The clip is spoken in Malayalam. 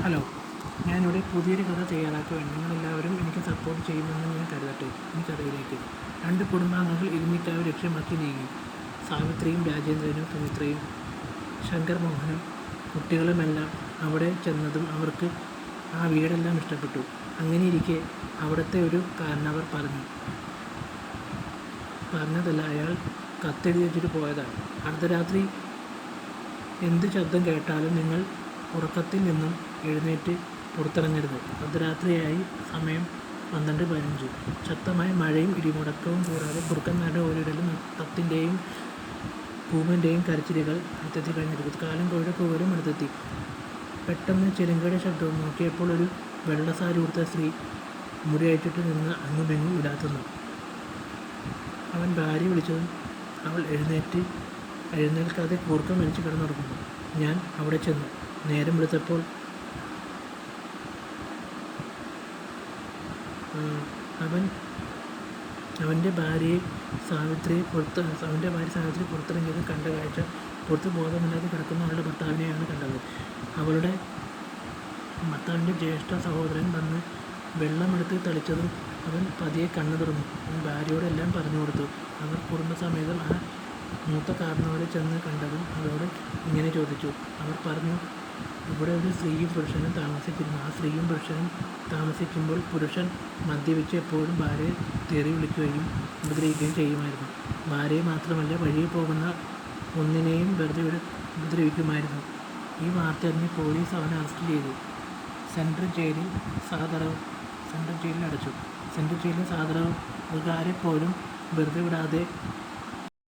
ഹലോ, ഞാനിവിടെ പുതിയൊരു കഥ തയ്യാറാക്കുകയാണ്. നിങ്ങളെല്ലാവരും എനിക്ക് സപ്പോർട്ട് ചെയ്യുമെന്ന് ഞാൻ കരുതട്ടെ. ഈ കഥയിലേക്ക് 2 കുടുംബാംഗങ്ങൾ ഇരുന്നിട്ടാവ് ലക്ഷ്യമാക്കി നീങ്ങി. സാവിത്രിയും രാജേന്ദ്രനും സുമിത്രയും ശങ്കർ മോഹനും കുട്ടികളുമെല്ലാം അവിടെ ചെന്നതും അവർക്ക് ആ വീടെല്ലാം ഇഷ്ടപ്പെട്ടു. അങ്ങനെയിരിക്കെ അവിടുത്തെ ഒരു കാരണവർ പറഞ്ഞതല്ല, അയാൾ കത്തെഴുതി വെച്ചിട്ട് പോയതാണ്. അർദ്ധരാത്രി എന്ത് ശബ്ദം കേട്ടാലും നിങ്ങൾ ഉറക്കത്തിൽ നിന്നും എഴുന്നേറ്റ് പുറത്തിറങ്ങരുത്. അർദ്ധരാത്രിയായി. സമയം 12:15. ശക്തമായ മഴയും ഇടിമുഴക്കവും കൂടാതെ കുറുക്കന്മാരുടെ ഓരിടലും തത്തിൻ്റെയും പൂവൻ്റെയും കരച്ചിലുകൾ അടുത്തെത്തി കഴിഞ്ഞിരിക്കും. കാലം കോഴിയുടെ കൂവലും അടുത്തെത്തി. പെട്ടെന്ന് ചെരുങ്കയുടെ ശബ്ദവും. നോക്കിയപ്പോൾ ഒരു വെള്ളസാരി ഉടുത്ത സ്ത്രീ മുടിയഴിച്ചിട്ട് നിന്ന് അങ്ങുമെങ്ങും ഉലാത്തുന്നു. അവൻ ഭാര്യ വിളിച്ചതും അവൾ എഴുന്നേൽക്കാതെ കൂർക്കം വലിച്ച് കിടന്നുറങ്ങുന്നു. ഞാൻ അവിടെ ചെന്നു. നേരം വെളുത്തപ്പോൾ അവൻ്റെ ഭാര്യ സാവിത്രി പുറത്തിറങ്ങിയത് കണ്ട കാഴ്ച, പുറത്ത് ബോധമില്ലാതെ കിടക്കുന്ന അവളുടെ ഭർത്താവിനെയാണ് കണ്ടത്. അവളുടെ ഭർത്താവിൻ്റെ ജ്യേഷ്ഠ സഹോദരൻ വന്ന് വെള്ളമെടുത്ത് തളിച്ചതും അവൻ പതിയെ കണ്ണു തുറന്നു. അവൻ ഭാര്യയോടെല്ലാം പറഞ്ഞു കൊടുത്തു. അവർ കുടുംബസമേതം ആ മൂത്ത കാരണവരെ ചെന്ന് കണ്ടതും അവരോട് ഇങ്ങനെ ചോദിച്ചു. അവർ പറഞ്ഞു, ഇവിടെ ഒരു സ്ത്രീയും പുരുഷനും താമസിച്ചിരുന്നു. ആ സ്ത്രീയും പുരുഷനും താമസിക്കുമ്പോൾ പുരുഷൻ മദ്യപിച്ച് എപ്പോഴും ഭാര്യയെ തെറി വിളിക്കുകയും ഉപദ്രവിക്കുകയും ചെയ്യുമായിരുന്നു. ഭാര്യയെ മാത്രമല്ല, വഴിയെ പോകുന്ന ഒന്നിനെയും വെറുതെ ഉപദ്രവിക്കുമായിരുന്നു. ഈ വാർത്ത അറിഞ്ഞ് പോലീസ് അവനെ അറസ്റ്റ് ചെയ്തു. സെൻട്രൽ ജയിലിൽ അടച്ചു. സെൻട്രൽ ജയിലിൽ സാധാരണക്കാരെപ്പോലും വെറുതെ വിടാതെ